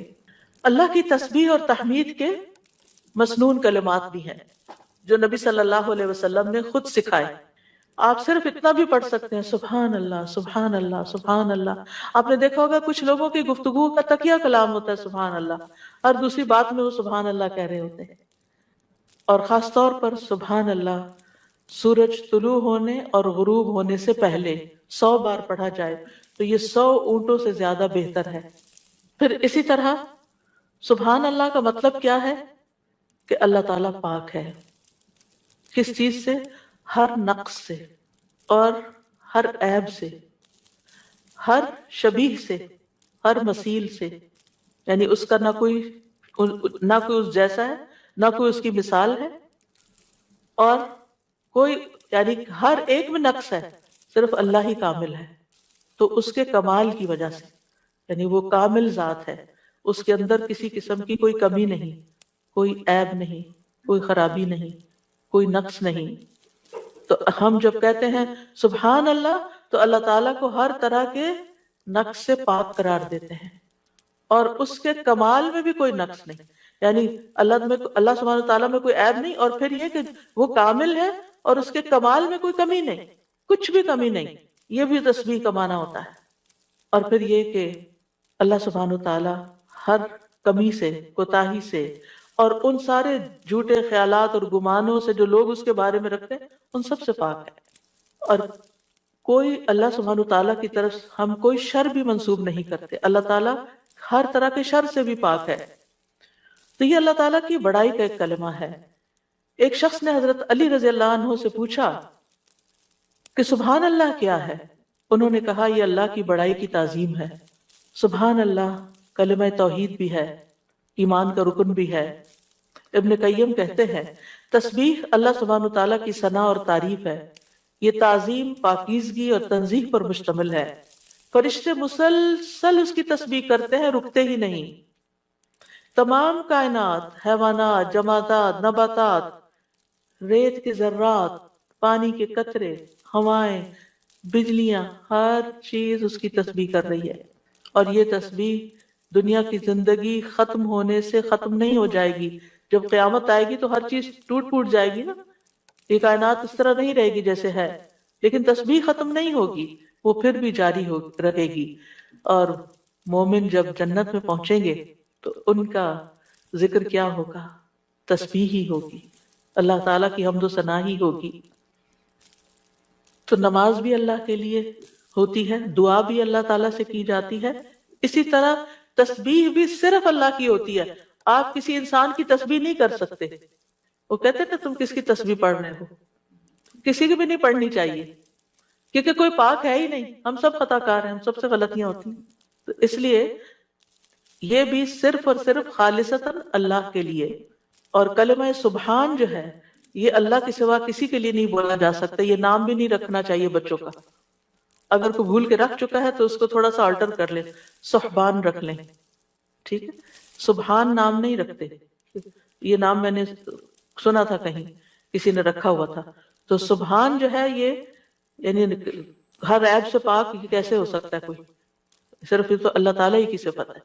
A: اللہ کی تسبیح اور تحمید کے مسنون کلمات بھی ہیں جو نبی صلی اللہ علیہ وسلم نے خود سکھائے۔ آپ صرف اتنا بھی پڑھ سکتے ہیں، سبحان اللہ سبحان اللہ سبحان اللہ۔ آپ نے دیکھا ہوگا کچھ لوگوں کی گفتگو کا تکیہ کلام ہوتا ہے سبحان اللہ، ہر دوسری بات میں وہ سبحان اللہ کہہ رہے ہوتے ہیں۔ اور خاص طور پر سبحان اللہ سورج طلوع ہونے اور غروب ہونے سے پہلے 100 بار پڑھا جائے تو یہ 100 اونٹوں سے زیادہ بہتر ہے۔ پھر اسی طرح سبحان اللہ کا مطلب کیا ہے کہ اللہ تعالیٰ پاک ہے، کس چیز سے؟ ہر نقص سے اور ہر عیب سے، ہر شبیہ سے، ہر مثیل سے، یعنی اس کا نہ کوئی اس جیسا ہے، نہ کوئی اس کی مثال ہے، اور کوئی یعنی ہر ایک میں نقص ہے، صرف اللہ ہی کامل ہے۔ تو اس کے کمال کی وجہ سے، یعنی وہ کامل ذات ہے، اس کے اندر کسی قسم کی کوئی کمی نہیں، کوئی عیب نہیں، کوئی خرابی نہیں، کوئی نقص نہیں۔ تو ہم جب کہتے ہیں سبحان اللہ تو اللہ تعالیٰ کو ہر طرح کے نقص سے پاک قرار دیتے ہیں، اور اس کے کمال میں بھی کوئی نقص نہیں، یعنی اللہ سبحانہ تعالیٰ میں کوئی عیب نہیں، اور پھر یہ کہ وہ کامل ہے اور اس کے کمال میں کوئی کمی نہیں، کچھ بھی کمی نہیں، یہ بھی تسبیح کا معنی ہوتا ہے۔ اور پھر یہ کہ اللہ سبحانہ تعالیٰ ہر کمی سے، کوتاہی سے، اور ان سارے جھوٹے خیالات اور گمانوں سے جو لوگ اس کے بارے میں رکھتے ہیں، ان سب سے پاک ہے۔ اور کوئی اللہ سبحانہ تعالیٰ کی طرف ہم کوئی شر بھی منسوب نہیں کرتے، اللہ تعالیٰ ہر طرح کے شر سے بھی پاک ہے۔ تو یہ اللہ تعالیٰ کی بڑائی کا ایک کلمہ ہے۔ ایک شخص نے حضرت علی رضی اللہ عنہ سے پوچھا کہ سبحان اللہ کیا ہے؟ انہوں نے کہا یہ اللہ کی بڑائی کی تعظیم ہے۔ سبحان اللہ کلمہ توحید بھی ہے، ایمان کا رکن بھی ہے۔ ابن قیم کہتے ہیں تسبیح اللہ سبحانہ تعالیٰ کی ثنا اور تعریف ہے، یہ تعظیم پاکیزگی اور تنزیہ پر مشتمل ہے۔ فرشتے مسلسل اس کی تسبیح کرتے ہیں، رکتے ہی نہیں۔ تمام کائنات، حیوانات، جمادات، نباتات، ریت کے ذرات، پانی کے قطرے، ہوائیں، بجلیاں، ہر چیز اس کی تسبیح کر رہی ہے. اور یہ تسبیح دنیا کی زندگی ختم ہونے سے ختم نہیں ہو جائے گی. جب قیامت آئے گی تو ہر چیز ٹوٹ پھوٹ جائے گی نا، یہ کائنات اس طرح نہیں رہے گی جیسے ہے، لیکن تسبیح ختم نہیں ہوگی، وہ پھر بھی جاری رہے گی. اور مومن جب جنت میں پہنچیں گے تو ان کا ذکر کیا ہوگا؟ تسبیح ہی ہوگی، اللہ تعالیٰ کی حمد و ثنا ہی ہوگی. تو نماز بھی اللہ کے لیے ہوتی ہے، دعا بھی اللہ تعالیٰ سے کی جاتی ہے، اسی طرح تسبیح بھی صرف اللہ کی ہوتی ہے. آپ کسی انسان کی تسبیح نہیں کر سکتے. وہ کہتے ہیں کہ تم کس کی تسبیح پڑھ رہے ہو، کسی کی بھی نہیں پڑھنی چاہیے، کیونکہ کوئی پاک ہے ہی نہیں، ہم سب خطا کار ہیں، ہم سب سے غلطیاں ہوتی ہیں. تو اس لیے یہ بھی صرف اور صرف خالصتاً اللہ کے لیے. اور کلمہ سبحان جو ہے یہ اللہ کے سوا کسی کے لیے نہیں بولا جا سکتا. یہ نام بھی نہیں رکھنا چاہیے بچوں کا. اگر کوئی بھول کے رکھ چکا ہے تو اس کو تھوڑا سا آلٹر کر لیں، سبحان رکھ لیں، ٹھیک ہے. سبحان نام نہیں رکھتے، یہ نام میں نے سنا تھا کہیں کسی نے رکھا ہوا تھا. تو سبحان جو ہے یہ یعنی ہر عیب سے پاک کیسے ہو سکتا ہے کوئی، صرف یہ تو اللہ تعالیٰ ہی کی صفت ہے.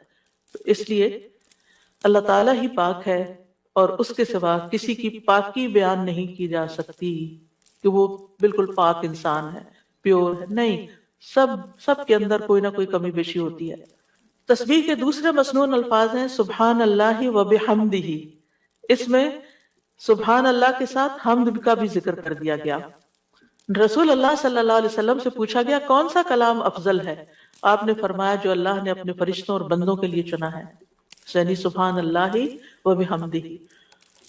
A: تو اس لیے اللہ تعالیٰ ہی پاک ہے اور اس کے سوا کسی کی پاکی بیان نہیں کی جا سکتی کہ وہ بالکل پاک انسان ہے، پیور ہے. نہیں، سب کے اندر کوئی نہ کوئی کمی بیشی ہوتی ہے. تسبیح کے دوسرے مسنون الفاظ ہیں سبحان اللہ و بحمدہ. اس میں سبحان اللہ کے ساتھ حمد کا بھی ذکر کر دیا گیا. رسول اللہ صلی اللہ علیہ وسلم سے پوچھا گیا کون سا کلام افضل ہے؟ آپ نے فرمایا جو اللہ نے اپنے فرشتوں اور بندوں کے لیے چنا ہے، یعنی سبحان اللہ و بحمدہ.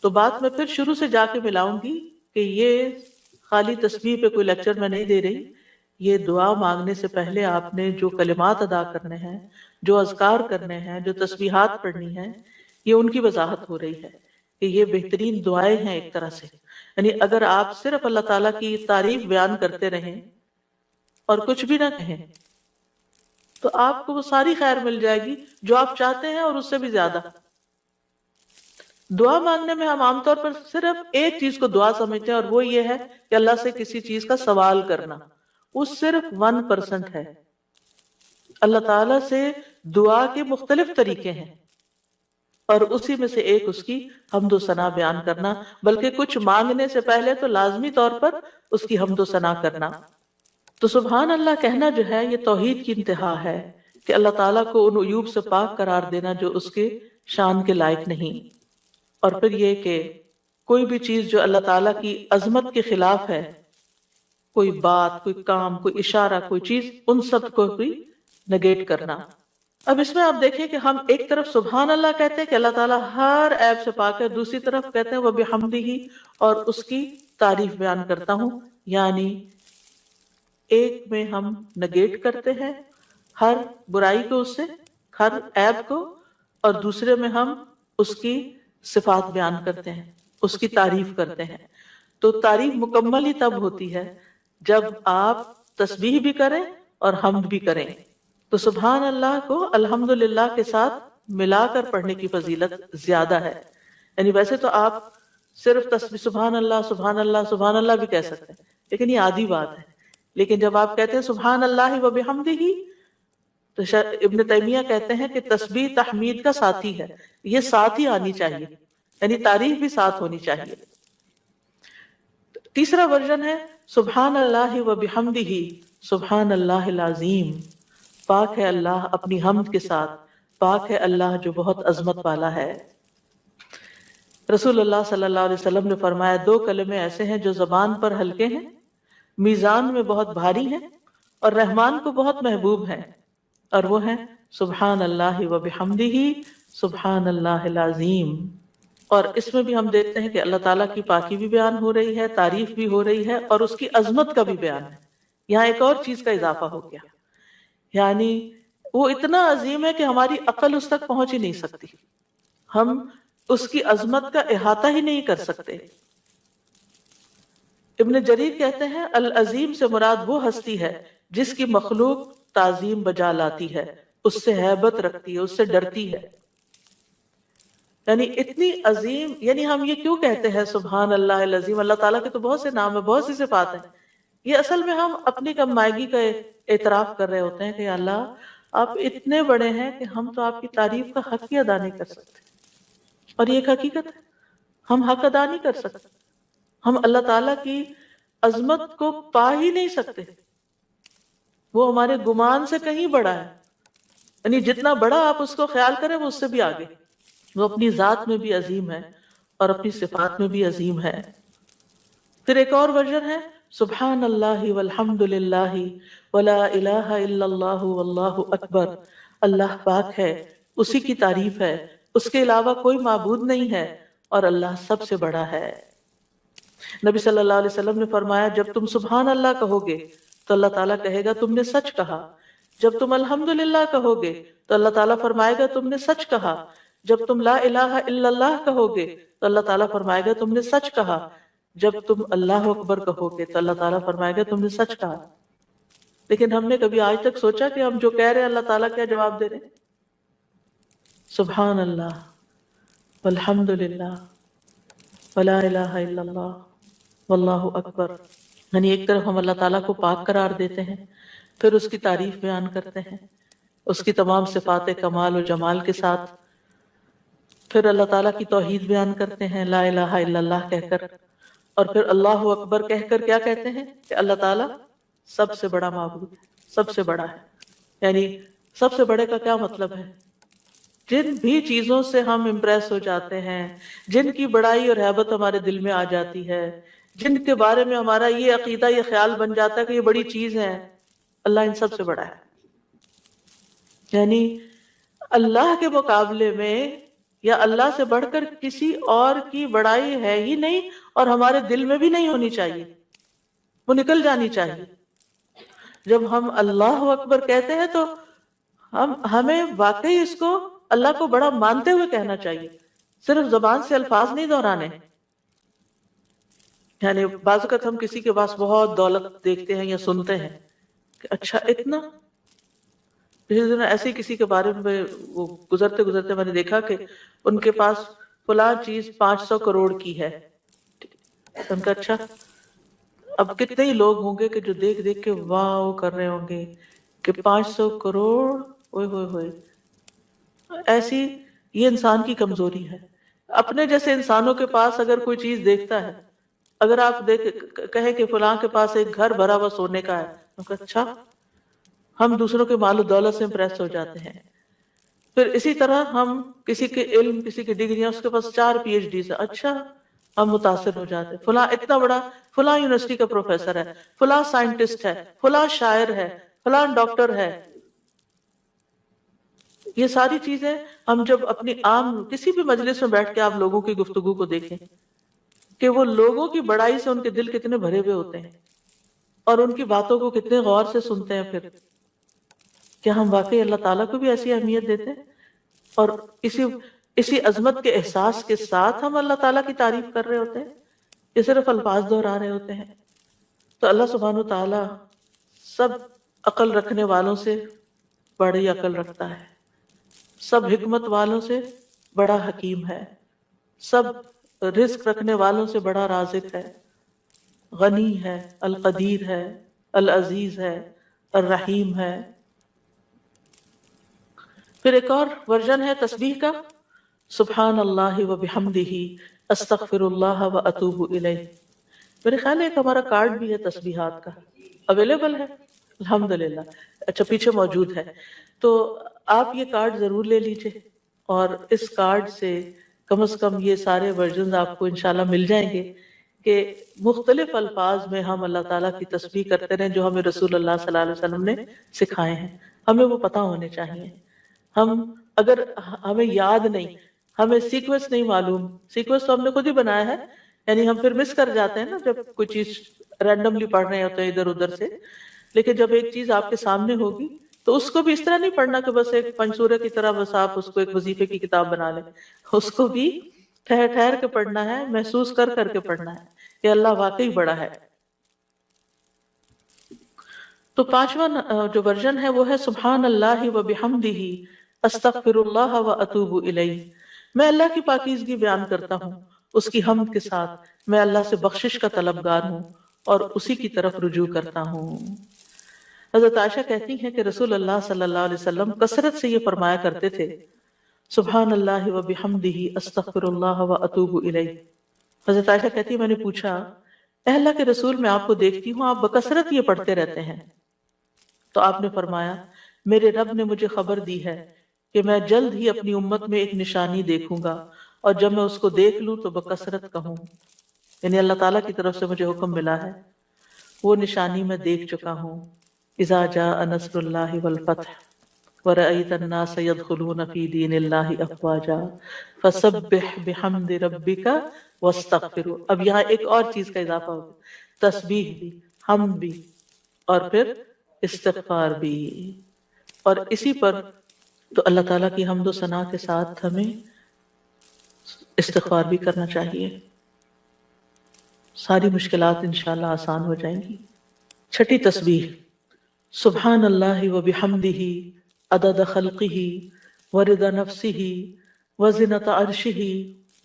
A: تو بات میں پھر شروع سے جا کے ملاؤں گی کہ یہ خالی تسبیح پہ کوئی لیکچر میں نہیں دے رہی. یہ دعا مانگنے سے پہلے آپ نے جو کلمات ادا کرنے ہیں، جو اذکار کرنے ہیں، جو تسبیحات پڑھنی ہیں، یہ ان کی وضاحت ہو رہی ہے کہ یہ بہترین دعائیں ہیں ایک طرح سے. یعنی اگر آپ صرف اللہ تعالیٰ کی تعریف بیان کرتے رہیں اور کچھ بھی نہ کہیں تو آپ کو وہ ساری خیر مل جائے گی جو آپ چاہتے ہیں اور اس سے بھی زیادہ. دعا مانگنے میں ہم عام طور پر صرف ایک چیز کو دعا سمجھتے ہیں اور وہ یہ ہے کہ اللہ سے کسی چیز کا سوال کرنا. وہ صرف 1% ہے. اللہ تعالیٰ سے دعا کے مختلف طریقے ہیں اور اسی میں سے ایک اس کی حمد و ثنا بیان کرنا، بلکہ کچھ مانگنے سے پہلے تو لازمی طور پر اس کی حمد و ثنا کرنا. تو سبحان اللہ کہنا جو ہے یہ توحید کی انتہا ہے کہ اللہ تعالیٰ کو ان عیوب سے پاک قرار دینا جو اس کے شان کے لائق نہیں. اور پھر یہ کہ کوئی بھی چیز جو اللہ تعالیٰ کی عظمت کے خلاف ہے، کوئی بات، کوئی کام، کوئی اشارہ، کوئی چیز، ان سب کو بھی نگیٹ کرنا. اب اس میں آپ دیکھیں کہ ہم ایک طرف سبحان اللہ کہتے ہیں کہ اللہ تعالیٰ ہر عیب سے پاک ہے، دوسری طرف کہتے ہیں وَبِحَمْدِهِ اور اس کی تعریف بیان کرتا ہوں. یعنی ایک میں ہم نگیٹ کرتے ہیں ہر برائی کو، اس سے ہر عیب کو، اور دوسرے میں ہم اس کی صفات بیان کرتے ہیں، اس کی تعریف کرتے ہیں. تو تعریف مکمل ہی تب ہوتی ہے جب آپ تسبیح بھی کریں اور حمد بھی کریں. تو سبحان اللہ کو الحمدللہ کے ساتھ ملا کر پڑھنے کی فضیلت زیادہ ہے. یعنی ویسے تو آپ صرف تسبیح سبحان اللہ سبحان اللہ سبحان اللہ بھی کہہ سکتے ہیں، لیکن یہ عادی بات ہے. لیکن جب آپ کہتے ہیں سبحان اللہ و بحمدہ تو ابن تیمیہ کہتے ہیں کہ تسبیح تحمید کا ساتھی ہے، یہ ساتھ ہی آنی چاہیے، یعنی تعریف بھی ساتھ ہونی چاہیے. تیسرا ورژن ہے سبحان اللہ و بحمدہ سبحان اللہ العظیم. پاک ہے اللہ اپنی حمد کے ساتھ، پاک ہے اللہ جو بہت عظمت والا ہے. رسول اللہ صلی اللہ علیہ وسلم نے فرمایا 2 کلمے ایسے ہیں جو زبان پر ہلکے ہیں، میزان میں بہت بھاری ہیں اور رحمان کو بہت محبوب ہیں، اور وہ ہیں سبحان اللہ و بحمدہ سبحان اللہ العظیم. اور اس میں بھی ہم دیکھتے ہیں کہ اللہ تعالیٰ کی پاکی بھی بیان ہو رہی ہے، تعریف بھی ہو رہی ہے، اور اس کی عظمت کا بھی بیان ہے. یہاں ایک اور چیز کا اضافہ ہو گیا، یعنی وہ اتنا عظیم ہے کہ ہماری عقل اس تک پہنچ ہی نہیں سکتی، ہم اس کی عظمت کا احاطہ ہی نہیں کر سکتے. ابن جریر کہتے ہیں العظیم سے مراد وہ ہستی ہے جس کی مخلوق تعظیم بجا لاتی ہے، اس سے ہیبت رکھتی ہے، اس سے ڈرتی ہے. یعنی اتنی عظیم، یعنی ہم یہ کیوں کہتے ہیں سبحان اللہ العظیم؟ اللہ تعالیٰ کے تو بہت سے نام ہیں، بہت سی صفات ہیں. یہ اصل میں ہم اپنی کم مائگی کا اعتراف کر رہے ہوتے ہیں کہ اللہ آپ اتنے بڑے ہیں کہ ہم تو آپ کی تعریف کا حق ہی ادا نہیں کر سکتے. اور یہ ایک حقیقت ہے، ہم حق ادا نہیں کر سکتے. ہم اللہ تعالیٰ کی عظمت کو پا ہی نہیں سکتے. وہ ہمارے گمان سے کہیں بڑا ہے. یعنی جتنا بڑا آپ اس کو خیال کریں وہ اس سے بھی آگے. وہ اپنی ذات میں بھی عظیم ہے اور اپنی صفات میں بھی عظیم ہے. پھر ایک اور ورژن ہے سبحان اللہ والحمد للہ ولا الہ الا اللہ واللہ اکبر. اللہ پاک ہے، اسی کی تعریف ہے، اس کے علاوہ کوئی معبود نہیں ہے اور اللہ سب سے بڑا ہے. نبی صلی اللہ علیہ وسلم نے فرمایا جب تم سبحان اللہ کہو گے تو اللہ تعالیٰ کہے گا تم نے سچ کہا. جب تم الحمدللہ کہو گے تو اللہ تعالیٰ فرمائے گا تم نے سچ کہا. جب تم لا الہ الا اللہ کہو گے تو اللہ تعالیٰ فرمائے گا تم نے سچ کہا. جب تم اللہ اکبر کہو گے تو اللہ تعالیٰ فرمائے گا تم نے سچ کہا. لیکن ہم نے کبھی آج تک سوچا کہ ہم جو کہہ رہے ہیں اللہ تعالیٰ کیا جواب دے رہے ہیں؟ سبحان اللہ والحمد للہ ولا الہ الا اللہ واللہ اکبر. یعنی ایک طرف ہم اللہ تعالیٰ کو پاک قرار دیتے ہیں، پھر اس کی تعریف بیان کرتے ہیں اس کی تمام صفات کمال و جمال کے ساتھ. پھر اللہ تعالیٰ کی توحید بیان کرتے ہیں لا الہ الا اللہ کہہ کر، اور پھر اللہ اکبر کہہ کر کیا کہتے ہیں کہ اللہ تعالیٰ سب سے بڑا معبود ہے، سب سے بڑا ہے. یعنی سب سے بڑے کا کیا مطلب ہے؟ جن بھی چیزوں سے ہم امپریس ہو جاتے ہیں، جن کی بڑائی اور ہیبت ہمارے دل میں آ جاتی ہے، جن کے بارے میں ہمارا یہ عقیدہ، یہ خیال بن جاتا ہے کہ یہ بڑی چیز ہے، اللہ ان سب سے بڑا ہے. یعنی اللہ کے مقابلے میں یا اللہ سے بڑھ کر کسی اور کی بڑائی ہے ہی نہیں، اور ہمارے دل میں بھی نہیں ہونی چاہیے، وہ نکل جانی چاہیے. جب ہم اللہ اکبر کہتے ہیں تو ہمیں واقعی اس کو اللہ کو بڑا مانتے ہوئے کہنا چاہیے، صرف زبان سے الفاظ نہیں دہرانے. یعنی بعض اوقات ہم کسی کے پاس بہت دولت دیکھتے ہیں یا سنتے ہیں کہ اچھا اتنا. پچھلے دن ایسے ہی کسی کے بارے میں وہ گزرتے گزرتے میں نے دیکھا کہ ان کے پاس فلاں چیز 500 کروڑ کی ہے. ان کا اچھا، اب کتنے ہی لوگ ہوں گے کہ جو دیکھ دیکھ کے واو کر رہے ہوں گے کہ 500 کروڑ، اوئے ہوئے ہوئے. ایسی یہ انسان کی کمزوری ہے. اپنے جیسے انسانوں کے پاس اگر کوئی چیز دیکھتا ہے، اگر آپ کہیں کہ فلاں کے پاس ایک گھر بھرا ہوا سونے کا ہے، ان کا اچھا، ہم دوسروں کے مال و دولت سے امپریس ہو جاتے ہیں. پھر اسی طرح ہم کسی کے علم، کسی کی ڈگریاں، اس کے پاس 4 PhD ہے، اچھا ہم متاثر ہو جاتے ہیں. فلاں اتنا بڑا، فلاں یونیورسٹی کا پروفیسر ہے، فلاں سائنٹسٹ ہے، فلاں شاعر ہے، فلاں ڈاکٹر ہے. یہ ساری چیزیں ہم جب اپنی عام کسی بھی مجلس میں بیٹھ کے آپ لوگوں کی گفتگو کو دیکھیں کہ وہ لوگوں کی بڑائی سے ان کے دل کتنے بھرے ہوئے ہوتے ہیں اور ان کی باتوں کو کتنے غور سے سنتے ہیں. پھر کیا ہم واقعی اللہ تعالیٰ کو بھی ایسی اہمیت دیتے ہیں؟ اور اسی عظمت کے احساس کے ساتھ ہم اللہ تعالیٰ کی تعریف کر رہے ہوتے ہیں، یہ صرف الفاظ دہرا رہے ہوتے ہیں. تو اللہ سبحانہ وتعالیٰ سب عقل رکھنے والوں سے بڑی عقل رکھتا ہے، سب حکمت والوں سے بڑا حکیم ہے، سب رزق رکھنے والوں سے بڑا رازق ہے، غنی ہے، القدیر ہے، العزیز ہے، الرحیم ہے. پھر ایک اور ورژن ہے تسبیح کا سبحان اللہ و بحمدہ استغفر اللہ و اتوب الیہ. میرے خیال ہے ایک ہمارا کارڈ بھی ہے تسبیحات کا، اویلیبل ہے الحمدللہ. اچھا پیچھے موجود ہے، تو آپ یہ کارڈ ضرور لے لیجئے، اور اس کارڈ سے کم از کم یہ سارے ورژنز آپ کو انشاءاللہ مل جائیں گے کہ مختلف الفاظ میں ہم اللہ تعالیٰ کی تسبیح کرتے رہیں جو ہمیں رسول اللہ صلی اللہ علیہ وسلم نے سکھائے ہیں. ہمیں وہ پتہ ہونے چاہیے. اگر ہمیں یاد نہیں، ہمیں سیکوینس نہیں معلوم، سیکوینس تو ہم نے خود ہی بنایا ہے، یعنی ہم پھر مس کر جاتے ہیں نا جب کوئی چیز رینڈملی پڑھ رہے ہوتے ہیں ادھر ادھر سے. لیکن جب ایک چیز آپ کے سامنے ہوگی تو اس کو بھی اس طرح نہیں پڑھنا کہ بس ایک پنسورے کی طرح بس آپ اس کو ایک وظیفے کی کتاب بنا لیں. اس کو بھی ٹھہر ٹھہر کے پڑھنا ہے، محسوس کر کر کے پڑھنا ہے کہ اللہ واقعی بڑا ہے. تو 5واں جو ورژن ہے وہ ہے سبحان اللہ و بحمدہ استغفر اللہ و اتوب الیہ. میں اللہ کی پاکیزگی بیان کرتا ہوں، اس کی حمد کے ساتھ میں اللہ سے بخشش کا طلبگار ہوں اور اسی کی طرف رجوع کرتا ہوں۔ حضرت عائشہ کہتی ہیں کہ رسول اللہ صلی اللہ علیہ وسلم کثرت سے یہ فرمایا کرتے تھے، سبحان اللہ و بحمدہ استغفر اللہ و اتوب الیہ۔ حضرت عائشہ کہتی ہے میں نے پوچھا، اے اللہ کے رسول میں آپ کو دیکھتی ہوں آپ بکثرت یہ پڑھتے رہتے ہیں، تو آپ نے فرمایا میرے رب نے مجھے خبر دی ہے کہ میں جلد ہی اپنی امت میں ایک نشانی دیکھوں گا، اور جب میں اس کو دیکھ لوں تو بکثرت کہوں، یعنی اللہ تعالیٰ کی طرف سے مجھے حکم ملا ہے، وہ نشانی میں دیکھ چکا ہوں۔ اذا جاء نصر اللہ والفتح ورأيت الناس يدخلون في دين الله افواجا فسبح بحمد ربك واستغفره۔ اب یہاں ایک اور چیز کا اضافہ ہوگا، تسبیح بھی، حمد بھی، اور پھر استغفار بھی، اور اسی پر تو اللہ تعالیٰ کی حمد و ثنا کے ساتھ ہمیں استغفار بھی کرنا چاہیے، ساری مشکلات انشاءاللہ آسان ہو جائیں گی۔ چھٹی تسبیح، سبحان اللہ و بحمدہ عدد خلقہ ورضا نفسہ وزنۃ عرشہ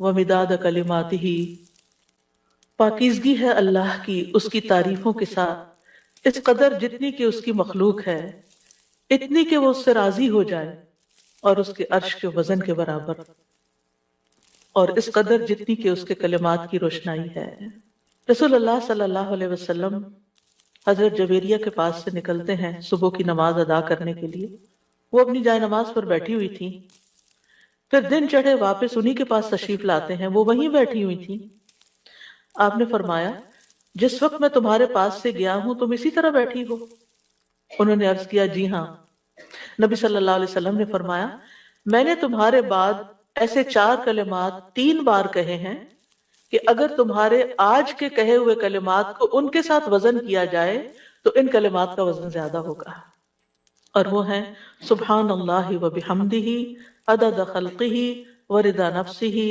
A: ومداد کلماتہ۔ پاکیزگی ہے اللہ کی اس کی تعریفوں کے ساتھ، اس قدر جتنی کہ اس کی مخلوق ہے، اتنی کہ وہ اس سے راضی ہو جائے، اور اس کے عرش کے وزن کے برابر، اور اس قدر جتنی کہ اس کے کلمات کی روشنائی ہے۔ رسول اللہ صلی اللہ علیہ وسلم حضرت جویریہ کے پاس سے نکلتے ہیں صبح کی نماز ادا کرنے کے لیے، وہ اپنی جائے نماز پر بیٹھی ہوئی تھی، پھر دن چڑھے واپس انہی کے پاس تشریف لاتے ہیں، وہ وہیں بیٹھی ہوئی تھی۔ آپ نے فرمایا جس وقت میں تمہارے پاس سے گیا ہوں تم اسی طرح بیٹھی ہو؟ انہوں نے عرض کیا جی ہاں۔ نبی صلی اللہ علیہ وسلم نے فرمایا میں نے تمہارے بعد ایسے 4 کلمات 3 بار کہے ہیں کہ اگر تمہارے آج کے کہے ہوئے کلمات کو ان کے ساتھ وزن کیا جائے تو ان کلمات کا وزن زیادہ ہوگا، اور وہ ہیں سبحان اللہ و بحمدہ عدد خلقہ ورضا نفسہ